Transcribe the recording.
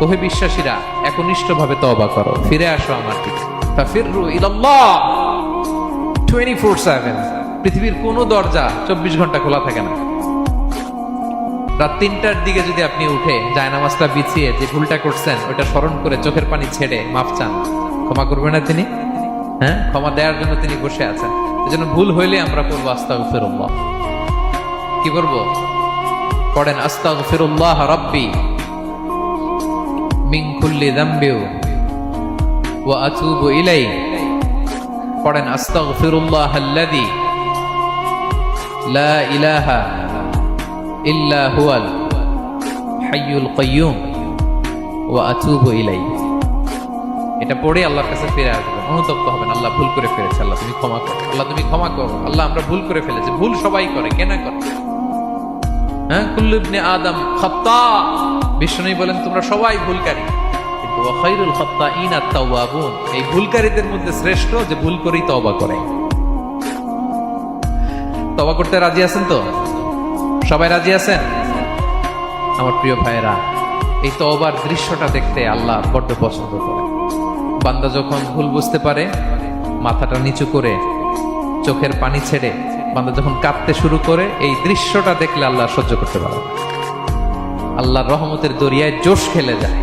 ওহে বিশ্বাসীরা, একনিষ্ঠভাবে তওবা করো, ফিরে আসো আমার দিকে। ফাফিরু ইলাল্লাহ 24/7। পৃথিবীর কোনো দরজা 24 ঘন্টা খোলা থাকে না। রাত 3টার দিকে যদি আপনি উঠে জায়নামাজটা বিছিয়ে যে ভুলটা করছেন ওটা স্মরণ করে চোখের পানি ছেড়ে মাফ চান, ক্ষমা করবে না তিনি? হ্যাঁ, ক্ষমা দেওয়ার জন্য তিনি বসে আছেন। এজন্য ভুল হইলে আমরা পড়বো আস্তাগফিরুল্লাহ। কি করব? পড়েন আস্তাগফিরুল্লাহ রাব্বি মিন কুল্লি যামবি ওয়া আতুবু ইলাইহি। পড়েন আস্তাগফিরুল্লাহাল্লাযী লা ইলাহা ইল্লা হুয়াল হাইয়ুল কাইয়্যুম ওয়া আতুবু ইলাইহি। এটা পড়ে আল্লাহর কাছে ফিরে আসবেন, অনুতপ্ত হবেন। আল্লাহ ভুল করে ফেলেছে, আল্লাহ তুমি ক্ষমা করো, আল্লাহ তুমি ক্ষমা করো, আল্লাহ আমরা ভুল করে ফেলেছি। ভুল সবাই করে, কেন করে? হ্যাঁ, কুল্লু ইবনে আদম খাত্তা। বিষ্ণু বলেন তোমরা সবাই ভুলকারী, কিন্তু ওয়া খায়রুল খাত্তাইনা আত-তাওয়াবুন। এই ভুলকারীদের মধ্যে শ্রেষ্ঠ যে ভুল করেই তওবা করে। তওবা করতে রাজি আছেন তো? সবাই রাজি আছেন? আমার প্রিয় ভাইয়েরা, এই তওবার দৃশ্যটা দেখতে আল্লাহ বড্ড পছন্দ করে। বান্দা যখন ভুল বুঝতে পারে, মাথাটা নিচু করে চোখের পানি ছেড়ে বান্দা যখন কাঁদতে শুরু করে, এই দৃশ্যটা দেখলে আল্লাহ সহ্য করতে পারে। আল্লাহর রহমতের দরিয়ায় জোশ খেলে যায়।